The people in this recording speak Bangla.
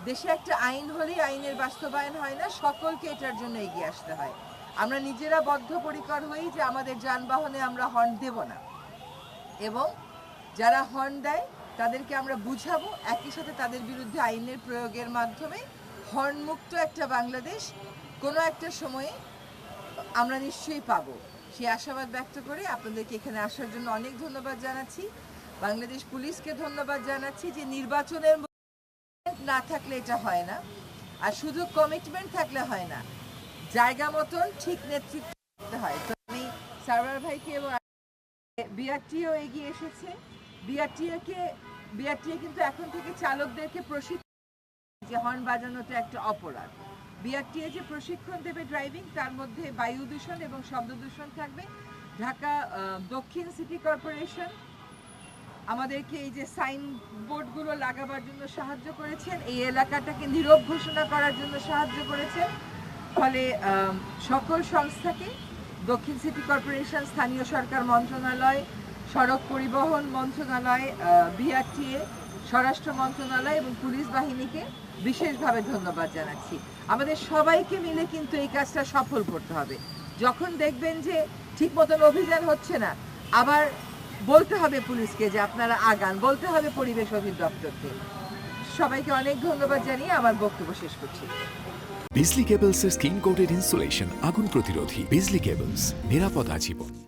দেশে একটা আইন হলেই আইনের বাস্তবায়ন হয় না, সকলকে এটার জন্য এগিয়ে আসতে হয়। আমরা নিজেরা বদ্ধপরিকর হই যে আমাদের যানবাহনে আমরা হর্ন দেব না, এবং যারা হর্ন দেয় তাদেরকে আমরা বুঝাবো, একই সাথে তাদের বিরুদ্ধে আইনের প্রয়োগের মাধ্যমে হর্নমুক্ত একটা বাংলাদেশ কোনো একটা সময়ে আমরা নিশ্চয়ই পাবো। সেই আশাবাদ ব্যক্ত করে আপনাদেরকে এখানে আসার জন্য অনেক ধন্যবাদ জানাচ্ছি। বাংলাদেশ পুলিশকে ধন্যবাদ জানাচ্ছি যে নির্বাচনের না থাকলে এটা হয় না, আর শুধু কমিটমেন্ট থাকলে হয় না, জায়গা মতন ঠিক নেতৃত্ব করতে হয়। তো আমি সারওয়ার ভাইকে এবং বিআরটিও এগিয়ে এসেছে। বিআরটিএ কিন্তু এখন থেকে চালকদেরকে প্রশিক্ষণ, যে হর্ন বাজানোটা একটা অপরাধ। বিআরটিএ যে প্রশিক্ষণ দেবে ড্রাইভিং, তার মধ্যে বায়ু দূষণ এবং শব্দ দূষণ থাকবে। ঢাকা দক্ষিণ সিটি কর্পোরেশন আমাদেরকে এই যে সাইন বোর্ডগুলো লাগাবার জন্য সাহায্য করেছেন, এই এলাকাটাকে নীরব ঘোষণা করার জন্য সাহায্য করেছেন। ফলে সকল সংস্থাকে, দক্ষিণ সিটি কর্পোরেশন, স্থানীয় সরকার মন্ত্রণালয়, সড়ক পরিবহন মন্ত্রণালয়, বিআরটিএ, স্বরাষ্ট্র মন্ত্রণালয় এবং পুলিশ বাহিনীকে বিশেষভাবে ধন্যবাদ জানাচ্ছি। আমাদের সবাইকে মিলে কিন্তু এই কাজটা সফল করতে হবে। যখন দেখবেন যে ঠিক মতন অভিযান হচ্ছে না, আবার বলতে হবে পুলিশকে যে আপনারা আগান, বলতে হবে পরিবেশ অধিদপ্তরকে। সবাইকে অনেক ধন্যবাদ জানিয়ে আমার বক্তব্য শেষ করছি। বিজলি কেবলস এর স্কিন কোটেড ইনসুলেশন আগুন প্রতিরোধী। বিজলি কেবলস, নিরাপদ আজীবন।